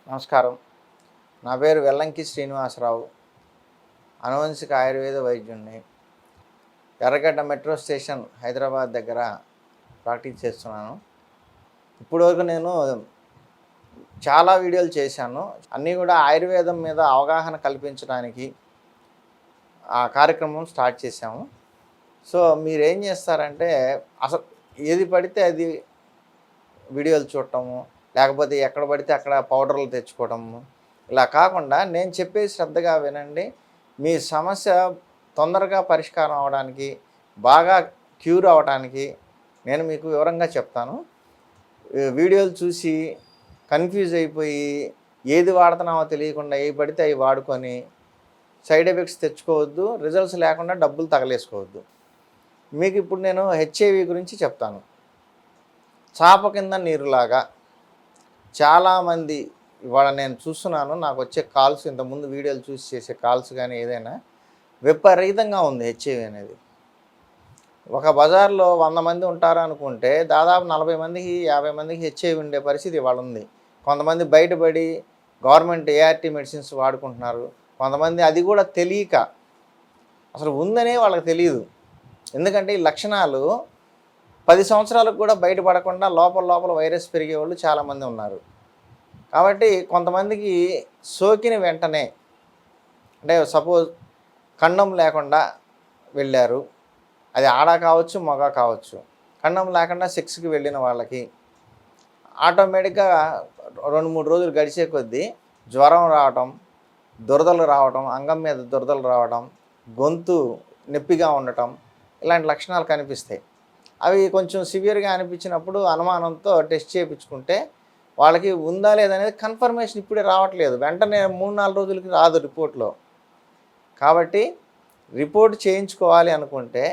నమస్కారం. నా పేరు వెల్లంకి శ్రీనివాసరావు. అనువంశిక ఆయుర్వేద వైద్యుడిని. ఎర్రగడ్డ మెట్రో స్టేషన్ హైదరాబాద్ దగ్గర ప్రాక్టీస్ చేస్తున్నాను. ఇప్పటివరకు నేను చాలా వీడియోలు చేశాను. అన్నీ కూడా ఆయుర్వేదం మీద అవగాహన కల్పించడానికి ఆ కార్యక్రమం స్టార్ట్ చేశాము. సో మీరేం చేస్తారంటే అసలు ఏది పడితే అది వీడియోలు చూడటము, లేకపోతే ఎక్కడ పడితే అక్కడ పౌడర్లు తెచ్చుకోవడము, ఇలా కాకుండా నేను చెప్పేది శ్రద్ధగా వినండి. మీ సమస్య తొందరగా పరిష్కారం అవడానికి, బాగా క్యూర్ అవ్వడానికి నేను మీకు వివరంగా చెప్తాను. వీడియోలు చూసి కన్ఫ్యూజ్ అయిపోయి ఏది వాడుతున్నామో తెలియకుండా ఏవి పడితే అవి వాడుకొని సైడ్ ఎఫెక్ట్స్ తెచ్చుకోవద్దు, రిజల్ట్స్ లేకుండా డబ్బులు తగలేసుకోవద్దు. మీకు ఇప్పుడు నేను హెచ్ఐవి గురించి చెప్తాను. చాప కింద నీరులాగా చాలామంది ఇవాళ నేను చూస్తున్నాను, నాకు వచ్చే కాల్స్, ఇంతకుముందు వీడియోలు చూసి చేసే కాల్స్ కానీ ఏదైనా విపరీతంగా ఉంది హెచ్ఐవి అనేది. ఒక బజార్లో 100 మంది ఉంటారు అనుకుంటే దాదాపు 40 మందికి 50 మందికి హెచ్ఐవి ఉండే పరిస్థితి ఇవాళ ఉంది. కొంతమంది బయటపడి గవర్నమెంట్ ఏఆర్టీ మెడిసిన్స్ వాడుకుంటున్నారు. కొంతమంది అది కూడా తెలియక, అసలు ఉందనే వాళ్ళకి తెలియదు. ఎందుకంటే ఈ లక్షణాలు 10 సంవత్సరాలకు కూడా బయటపడకుండా లోపల వైరస్ పెరిగే వాళ్ళు చాలామంది ఉన్నారు. కాబట్టి కొంతమందికి సోకిన వెంటనే, అంటే సపోజ్ ఖండం లేకుండా వెళ్ళారు, అది ఆడ కావచ్చు మగ కావచ్చు, ఖండం లేకుండా సెక్స్కి వెళ్ళిన వాళ్ళకి ఆటోమేటిక్గా 2-3 రోజులు గడిచే కొద్దీ జ్వరం రావటం, దురదలు రావటం, అంగం మీద దురదలు రావడం, గొంతు నొప్పిగా ఉండటం, ఇలాంటి లక్షణాలు కనిపిస్తాయి. అవి కొంచెం సివియర్గా అనిపించినప్పుడు అనుమానంతో టెస్ట్ చేయించుకుంటే వాళ్ళకి ఉందా లేదనేది కన్ఫర్మేషన్ ఇప్పుడే రావట్లేదు, వెంటనే 3-4 రోజులకి రాదు రిపోర్ట్లో. కాబట్టి రిపోర్ట్ చేయించుకోవాలి అనుకుంటే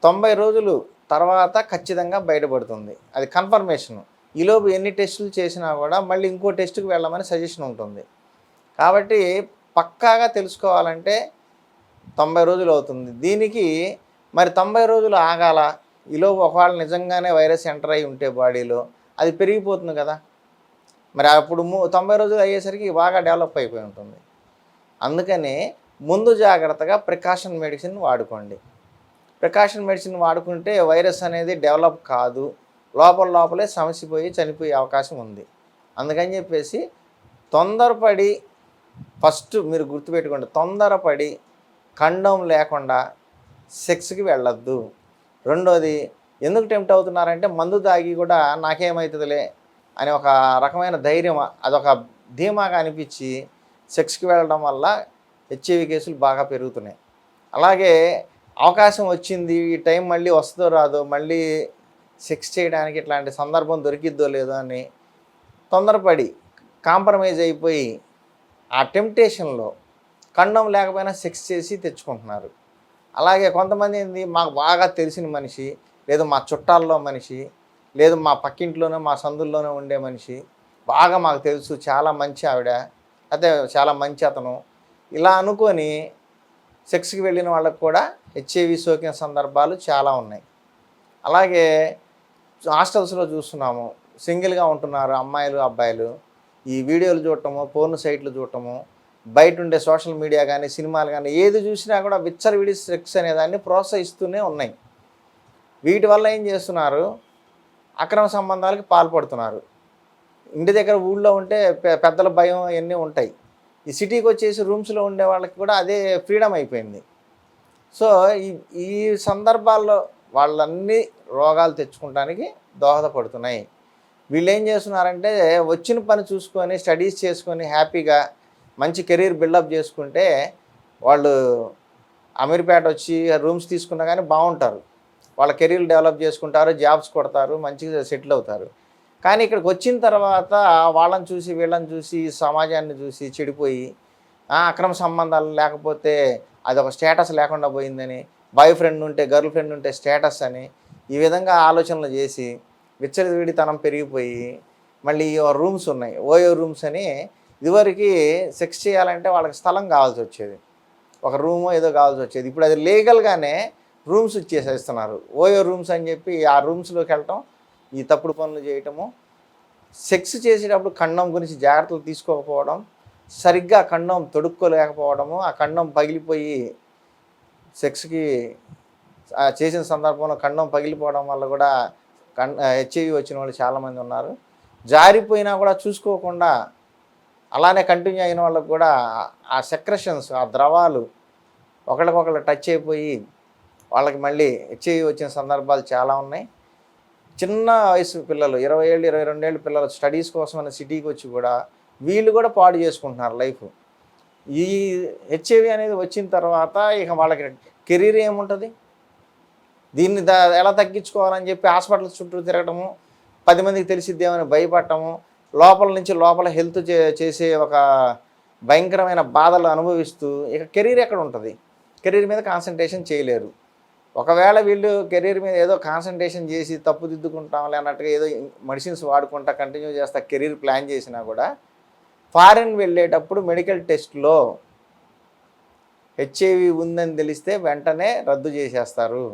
90 రోజులు తర్వాత ఖచ్చితంగా బయటపడుతుంది, అది కన్ఫర్మేషను. ఈలోపు ఎన్ని టెస్టులు చేసినా కూడా మళ్ళీ ఇంకో టెస్టుకు వెళ్ళమని సజెషన్ ఉంటుంది. కాబట్టి పక్కాగా తెలుసుకోవాలంటే 90 రోజులు అవుతుంది. దీనికి మరి 90 రోజులు ఆగాల, ఈలోపు ఒకవేళ నిజంగానే వైరస్ ఎంటర్ అయి ఉంటే బాడీలో అది పెరిగిపోతుంది కదా, మరి అప్పుడు 90 రోజులు అయ్యేసరికి బాగా డెవలప్ అయిపోయి ఉంటుంది. అందుకని ముందు జాగ్రత్తగా ప్రికాషన్ మెడిసిన్ వాడుకోండి. ప్రికాషన్ మెడిసిన్ వాడుకుంటే వైరస్ అనేది డెవలప్ కాదు, లోపలే సమసిపోయి చనిపోయే అవకాశం ఉంది. అందుకని చెప్పేసి తొందరపడి, ఫస్ట్ మీరు గుర్తుపెట్టుకోండి, తొందరపడి ఖండం లేకుండా సెక్స్కి వెళ్ళొద్దు. రెండోది, ఎందుకు టెంప్ట్ అవుతున్నారంటే మందు తాగి కూడా నాకేమవుతుందిలే అని ఒక రకమైన ధైర్యం, అదొక ధీమాగా అనిపించి సెక్స్కి వెళ్ళడం వల్ల హెచ్ఐవి కేసులు బాగా పెరుగుతున్నాయి. అలాగే అవకాశం వచ్చింది, ఈ టైం మళ్ళీ వస్తుందో రాదో, మళ్ళీ సెక్స్ చేయడానికి ఇట్లాంటి సందర్భం దొరికిద్దో లేదో అని తొందరపడి కాంప్రమైజ్ అయిపోయి ఆ టెంప్టేషన్లో ఖండం లేకపోయినా సెక్స్ చేసి తెచ్చుకుంటున్నారు. అలాగే కొంతమంది ఏంది, మాకు బాగా తెలిసిన మనిషి, లేదు మా చుట్టాల్లో మనిషి, లేదు మా పక్కింట్లోనే మా సందుల్లోనే ఉండే మనిషి, బాగా మాకు తెలుసు, చాలా మంచి ఆవిడ, అయితే చాలా మంచి అతను, ఇలా అనుకొని సెక్స్కి వెళ్ళిన వాళ్ళకు కూడా హెచ్ఐవి సోకిన సందర్భాలు చాలా ఉన్నాయి. అలాగే హాస్టల్స్లో చూస్తున్నాము, సింగిల్గా ఉంటున్నారు అమ్మాయిలు అబ్బాయిలు, ఈ వీడియోలు చూడటము, పోర్న్ సైట్లు చూడటము, బయట ఉండే సోషల్ మీడియా కానీ సినిమాలు కానీ ఏది చూసినా కూడా విచ్చలవిడి సెక్స్ అనేదాన్ని ప్రోత్సహిస్తూనే ఉన్నాయి. వీటి వల్ల ఏం చేస్తున్నారు, అక్రమ సంబంధాలకు పాల్పడుతున్నారు. ఇంటి దగ్గర ఊళ్ళో ఉంటే పెద్దల భయం ఇవన్నీ ఉంటాయి, ఈ సిటీకి వచ్చేసి రూమ్స్లో ఉండే వాళ్ళకి కూడా అదే ఫ్రీడమ్ అయిపోయింది. సో ఈ సందర్భాల్లో వాళ్ళన్నీ రోగాలు తెచ్చుకోవడానికి దోహదపడుతున్నాయి. వీళ్ళు ఏం చేస్తున్నారంటే వచ్చిన పని చూసుకొని స్టడీస్ చేసుకొని హ్యాపీగా మంచి కెరీర్ బిల్డప్ చేసుకుంటే వాళ్ళు అమీర్పేట వచ్చి రూమ్స్ తీసుకున్నా కానీ బాగుంటారు, వాళ్ళ కెరీర్ డెవలప్ చేసుకుంటారు, జాబ్స్ కొడతారు, మంచిగా సెటిల్ అవుతారు. కానీ ఇక్కడికి వచ్చిన తర్వాత వాళ్ళని చూసి వీళ్ళని చూసి సమాజాన్ని చూసి చెడిపోయి అక్రమ సంబంధాలు లేకపోతే అదొక స్టేటస్ లేకుండా పోయిందని, బాయ్ ఫ్రెండ్ ఉంటే గర్ల్ ఫ్రెండ్ ఉంటే స్టేటస్ అని, ఈ విధంగా ఆలోచనలు చేసి విచ్చలవిడితనం పెరిగిపోయి మళ్ళీ రూమ్స్ ఉన్నాయి, ఓయో రూమ్స్ అని. ఇదివరకు సెక్స్ చేయాలంటే వాళ్ళకి స్థలం కావాల్సి వచ్చేది, ఒక రూమో ఏదో కావాల్సి వచ్చేది. ఇప్పుడు అది లీగల్గానే రూమ్స్ ఇచ్చేసేస్తున్నారు, ఓయో రూమ్స్ అని చెప్పి ఆ రూమ్స్లోకి వెళ్ళటం, ఈ తప్పుడు పనులు చేయటము, సెక్స్ చేసేటప్పుడు కండం గురించి జాగ్రత్తలు తీసుకోకపోవడం, సరిగ్గా కండం తొడుక్కోలేకపోవడము, ఆ కండం పగిలిపోయి సెక్స్కి చేసిన సందర్భంలో కండం పగిలిపోవడం వల్ల కూడా హెచ్ఐవి వచ్చిన వాళ్ళు చాలామంది ఉన్నారు. జారిపోయినా కూడా చూసుకోకుండా అలానే కంటిన్యూ అయిన వాళ్ళకు కూడా ఆ సెక్రెషన్స్, ఆ ద్రవాలు ఒకళ్ళకొకళ్ళు టచ్ అయిపోయి వాళ్ళకి మళ్ళీ హెచ్ఐవి వచ్చిన సందర్భాలు చాలా ఉన్నాయి. చిన్న వయసు పిల్లలు 20 ఏళ్ళు 22 ఏళ్ళు పిల్లలు స్టడీస్ కోసం అనే సిటీకి వచ్చి కూడా వీళ్ళు కూడా పాడు చేసుకుంటున్నారు లైఫ్. ఈ హెచ్ఐవి అనేది వచ్చిన తర్వాత ఇక వాళ్ళకి కెరీర్ ఏముంటుంది? దీన్ని ఎలా తగ్గించుకోవాలని చెప్పి హాస్పిటల్ చుట్టూ తిరగటము, 10 మందికి తెలిసిద్దేమని భయపడటము, లోపల నుంచి లోపల హెల్త్ చేసే ఒక భయంకరమైన బాధలు అనుభవిస్తూ ఇక కెరీర్ ఎక్కడ ఉంటుంది? కెరీర్ మీద కాన్సన్ట్రేషన్ చేయలేరు. ఒకవేళ వీళ్ళు కెరీర్ మీద ఏదో కాన్సన్ట్రేషన్ చేసి తప్పుదిద్దుకుంటాంలే అన్నట్టుగా ఏదో మెడిసిన్స్ వాడుకుంటా కంటిన్యూ చేస్తా కెరీర్ ప్లాన్ చేసినా కూడా ఫారిన్ వెళ్ళేటప్పుడు మెడికల్ టెస్ట్లో హెచ్ఐవి ఉందని తెలిస్తే వెంటనే రద్దు చేసేస్తారు.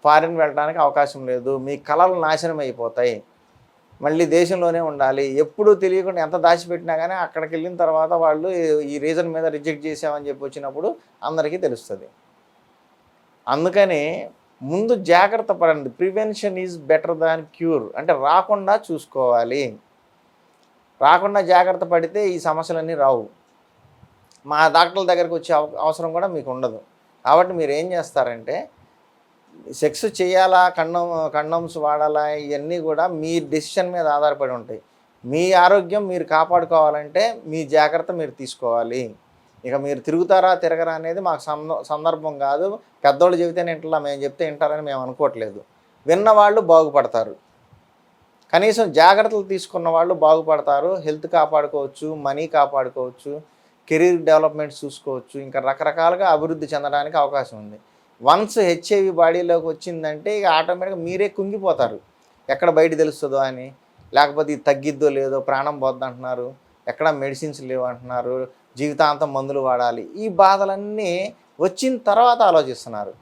ఫారిన్ వెళ్ళడానికి అవకాశం లేదు, మీ కళలు నాశనం అయిపోతాయి, మళ్ళీ దేశంలోనే ఉండాలి. ఎప్పుడూ తెలియకుండా ఎంత దాచిపెట్టినా కానీ అక్కడికి వెళ్ళిన తర్వాత వాళ్ళు ఈ రీజన్ మీద రిజెక్ట్ చేసామని చెప్పి వచ్చినప్పుడు అందరికీ తెలుస్తుంది. అందుకని ముందు జాగ్రత్త పడండి. Prevention is better than cure. అంటే రాకుండా చూసుకోవాలి. రాకుండా జాగ్రత్త పడితే ఈ సమస్యలన్నీ రావు. మా డాక్టర్ల దగ్గరికి వచ్చే అవసరం కూడా మీకు ఉండదు. కాబట్టి మీరు ఏం చేస్తారంటే సెక్స్ చేయాలా, కండమ్స్ వాడాలా, ఇవన్నీ కూడా మీ డెసిషన్ మీద ఆధారపడి ఉంటాయి. మీ ఆరోగ్యం మీరు కాపాడుకోవాలంటే మీ జాగ్రత్త మీరు తీసుకోవాలి. ఇక మీరు తిరుగుతారా తిరగరా అనేది మాకు సందర్భం కాదు. పెద్దోళ్ళు చెబితే వింటలా, మేము చెప్తే వింటారని మేము అనుకోవట్లేదు. విన్నవాళ్ళు బాగుపడతారు. కనీసం జాగ్రత్తలు తీసుకున్న వాళ్ళు బాగుపడతారు. హెల్త్ కాపాడుకోవచ్చు, మనీ కాపాడుకోవచ్చు, కెరీర్ డెవలప్మెంట్ చూసుకోవచ్చు, ఇంకా రకరకాలుగా అభివృద్ధి చెందడానికి అవకాశం ఉంది. వన్స్ హెచ్ఐవి బాడీలోకి వచ్చిందంటే ఇక ఆటోమేటిక్గా మీరే కుంగిపోతారు. ఎక్కడ బయట తెలుస్తుందో అని, లేకపోతే ఇది తగ్గిద్దో లేదో, ప్రాణం పోద్దంటున్నారు, ఎక్కడ మెడిసిన్స్ లేవు అంటున్నారు, జీవితాంతం మందులు వాడాలి. ఈ బాధలన్నీ వచ్చిన తర్వాత ఆలోచిస్తున్నారు.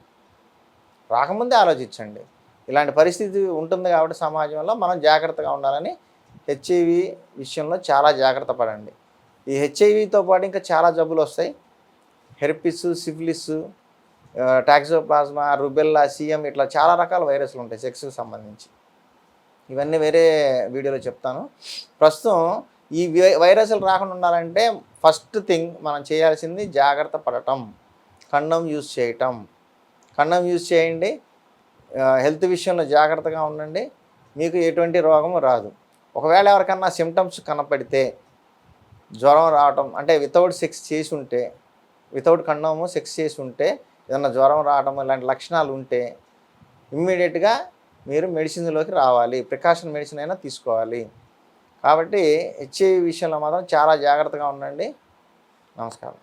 రాకముందే ఆలోచించండి. ఇలాంటి పరిస్థితి ఉంటుంది కాబట్టి సమాజంలో మనం జాగ్రత్తగా ఉండాలని హెచ్ఐవి విషయంలో చాలా జాగ్రత్త పడండి. ఈ హెచ్ఐవితో పాటు ఇంకా చాలా జబ్బులు వస్తాయి. హెర్పిస్, సిఫిలిస్, టాక్సోప్లాజ్మా, రుబెల్లా, సిఎం, ఇట్లా చాలా రకాల వైరస్లు ఉంటాయి సెక్స్కి సంబంధించి. ఇవన్నీ వేరే వీడియోలో చెప్తాను. ప్రస్తుతం ఈ వైరస్లు రాకుండా ఉండాలంటే ఫస్ట్ థింగ్ మనం చేయాల్సింది జాగ్రత్త పడటం, కండోమ్ యూజ్ చేయటం. కండోమ్ యూజ్ చేయండి, హెల్త్ విషయంలో జాగ్రత్తగా ఉండండి, మీకు ఎటువంటి రోగము రాదు. ఒకవేళ ఎవరికన్నా సిమ్టమ్స్ కనపడితే, జ్వరం రావటం అంటే వితౌట్ సెక్స్ చేసి ఉంటే, వితౌట్ కండోము సెక్స్ చేసి ఉంటే ఏదన్నా జ్వరం రావడం ఇలాంటి లక్షణాలు ఉంటే ఇమ్మీడియట్గా మీరు మెడిసిన్లోకి రావాలి. ప్రికాషన్ మెడిసిన్ అయినా తీసుకోవాలి. కాబట్టి హెచ్ఐవి విషయంలో మాత్రం చాలా జాగ్రత్తగా ఉండండి. నమస్కారం.